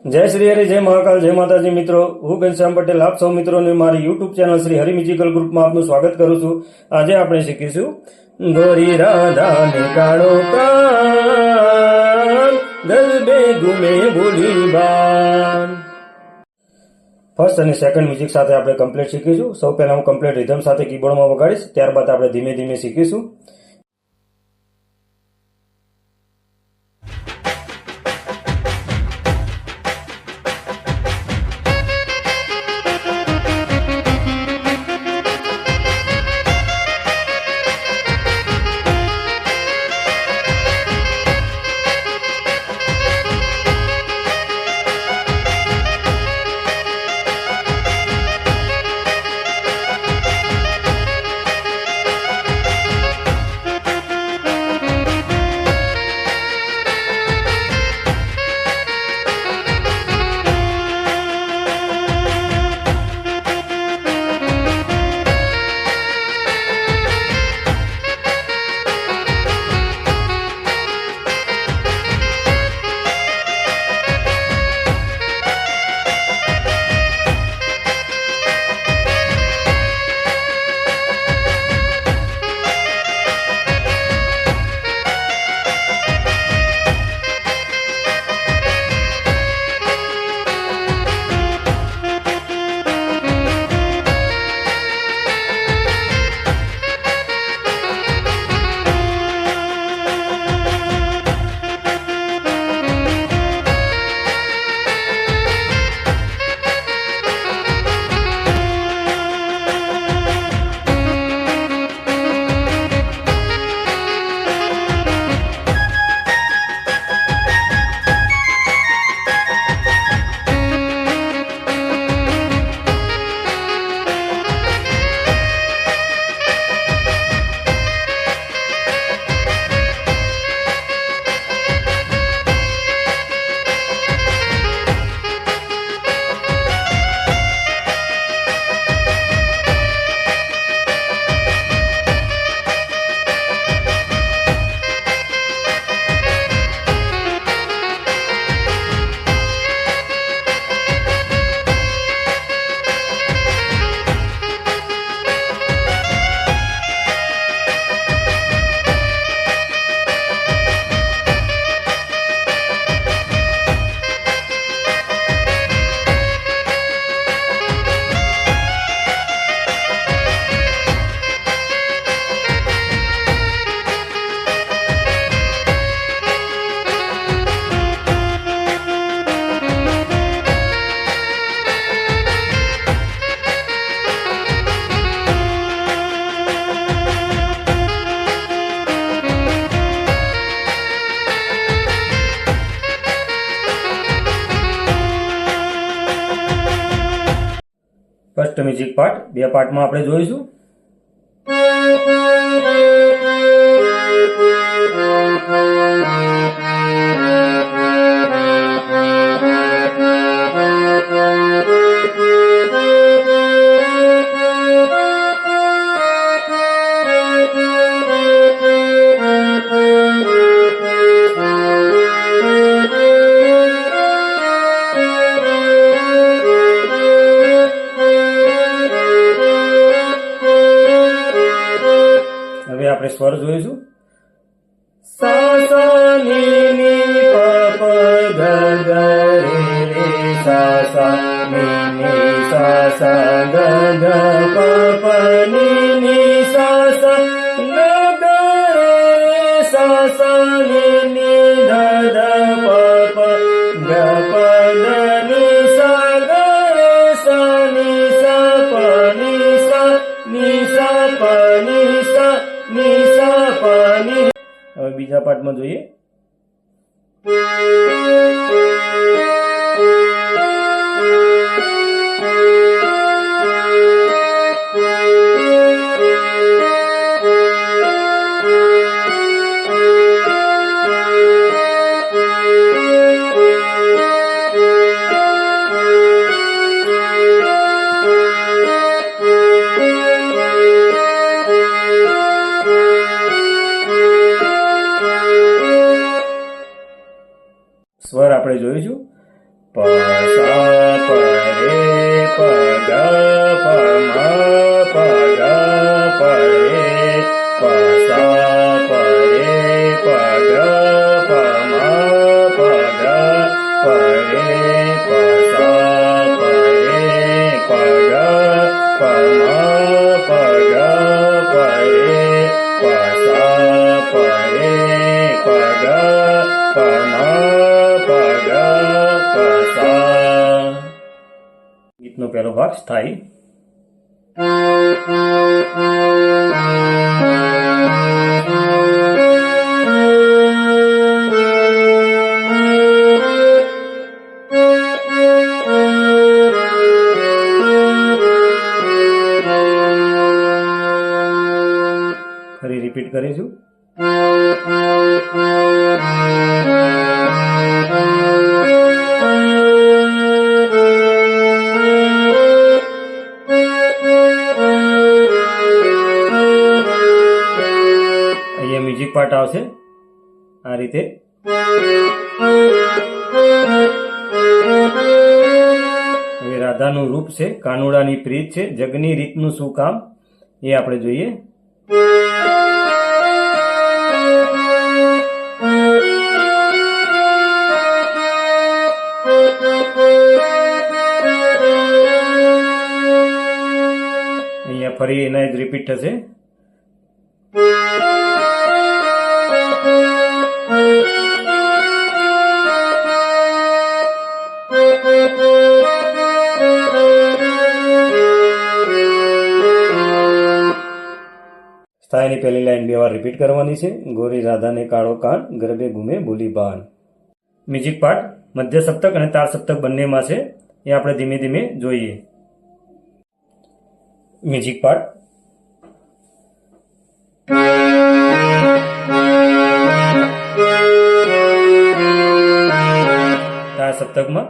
જય શ્રી હરિ, જય મહાકાલ, જય માતાજી મિત્રો. હું ઘનશ્યામ પટેલ આપ સૌ મિત્રોને મારી YouTube channel Shri Hari musical ગ્રુપમાં આપનું સ્વાગત કરું છું. આજે આપણે શીખીશું ગોરી રાધા ને કાળો કાન ગરબે ઘૂમે બોલી બાન. ફર્સ્ટ અને સેકન્ડ મ્યુઝિક સાથે આપણે કમ્પ્લીટ શીખીશું. સૌ પહેલા હું કમ્પ્લીટ રિધમ સાથે કીબોર્ડમાં વગાડીશ, ત્યારબાદ આપણે ધીમે ધીમે શીખીશું. ફર્સ્ટ મ્યુઝિક પાર્ટ બે પાર્ટમાં આપણે જોઈશું. હવે આપણે સ્વર જોઈશું. સા સા ની ની પ પ ગ ગ રે રે સા સા ની ની સા સા ગ ગ પ પ ની ની સા સા ન ગ રે સા સા ની ની ધ ધ પ પ ગ પ દ ની સા ગ રે સા ની સા પ ની સા ની સા પ ની સા ની સા પ ની. હવે બીજા પાર્ટમાં જોઈએ. સ્વર આપણે જોઈશું. પ સા પ રે પ ગ પ મ પ ગ પ રે પ સા પ રે પ ગ પ મ પ ગ પ રે પ સા પ રે પ ગ પ મ પ ગ પ રે પ સા પ રે પ ગ પ મ પ ગ પ સા. ગીતનો પહેલો ભાગ સ્થાયી. ફરી રિપીટ કરીશું. અહીંયા મ્યુઝિક પાર્ટ આવશે આ રીતે. હવે રાધાનું રૂપ છે, કાનુડાની પ્રીત છે, જગની રીતનું શું કામ એ આપણે જોઈએ. અહીંયા ફરી એના જ રિપીટ થશે. સ્થાયીની પહેલી લાઈન 2 વાર રિપીટ કરવાની છે. ગોરી રાધાને કાળો કાન, ગરબે ઘૂમે બોલી બાન. મ્યુઝિક પાર્ટ મધ્ય સપ્તક અને તાર સપ્તક બંનેમાં છે, એ આપણે ધીમે ધીમે જોઈએ. Music part. તાર સપ્તકમાં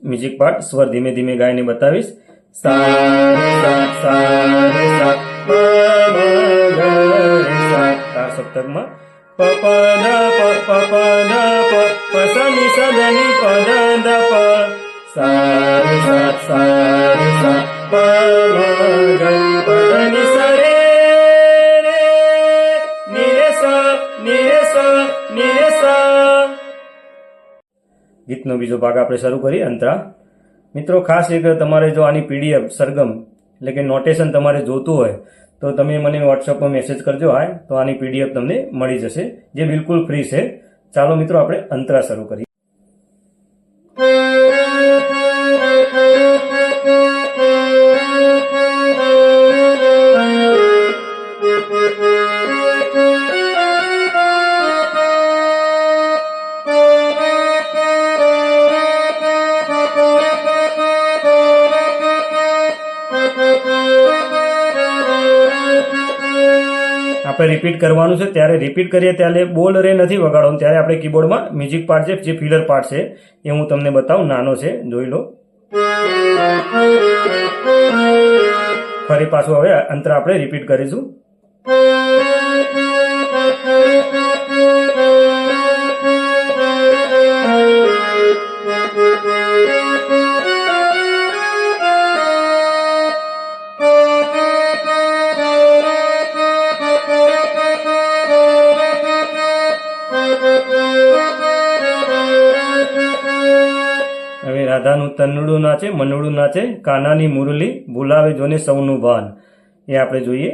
મ્યુઝિક પાર્ટ સ્વર ધીમે ધીમે ગાઈને બતાવીશ. સા રે સા સા રે સા પ મ ગ રે સા. તાર સપ્તકમાં પ પ દ પ પ પ દ પ પ સ ની સ દ ની પ દ દ પ. સા રે સા સા રે સા પ મ ગ પ દ ની સ રે રે ની રે સ ની રે સ ની રે સ. ગીતનો બીજો ભાગ આપણે શરૂ કરીએ. અંતરા. મિત્રો ખાસ એક તમારે જો આની પીડીએફ સરગમ એટલે કે નોટેશન તમારે જોતું હોય તો તમે મને વોટ્સઅપમાં મેસેજ કરજો. હાય તો આની પીડીએફ તમને મળી જશે, જે બિલકુલ ફ્રી છે. ચાલો મિત્રો આપણે અંતરા શરૂ કરીએ. આપણે રિપીટ કરવાનું છે. ત્યારે રિપીટ કરીએ ત્યારે બોલ રે નથી વગાડવાનું. ત્યારે આપણે કીબોર્ડમાં મ્યુઝિક પાર્ટ છે, જે ફિલર પાર્ટ છે એ હું તમને બતાવું. નાનો છે, જોઈ લો. ફરી પાછું હવે અંતરા આપણે રિપીટ કરીશું. હવે રાધાનું તન્નુડું નાચે, મનુડું નાચે, કાનાની મુરલી ભૂલાવે જોને સૌનું ભાન, એ આપણે જોઈએ.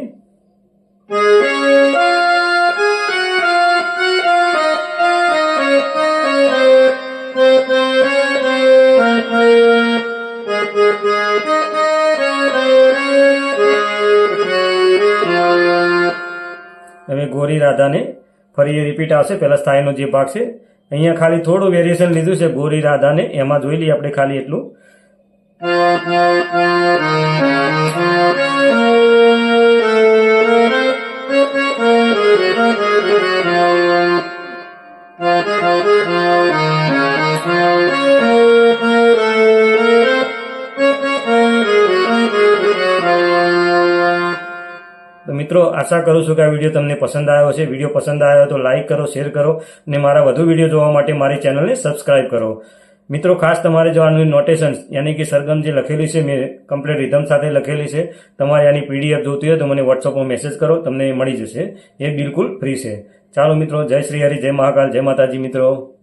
હવે ગોરી રાધાને ફરી એ રિપીટ આવશે. પહેલા સ્થાયીનો જે ભાગ છે અહીંયા ખાલી થોડું વેરિએશન લીધું છે ગોરી રાધાને, એમાં જોઈ લઈએ આપણે ખાલી એટલું. તો મિત્રો, આશા કરું છું કે આ વિડીયો તમને પસંદ આવ્યો હશે. વિડીયો પસંદ આવ્યો તો લાઇક કરો, શેર કરો અને મારા વધુ વિડીયો જોવા માટે મારી ચેનલને સબસ્ક્રાઇબ કરો. મિત્રો, ખાસ તમારે જો આનું નોટેશન યાની કે સરગમ જે લખેલી છે, મેં કમ્પ્લીટ રિધમ સાથે લખેલી છે, તમારે આની પીડીએફ જોતી હોય તો મને વોટ્સઅપમાં મેસેજ કરો, તમને એ મળી જશે. એ બિલકુલ ફ્રી છે. ચાલો મિત્રો, જય શ્રી હરિ, જય મહાકાલ, જય માતાજી મિત્રો.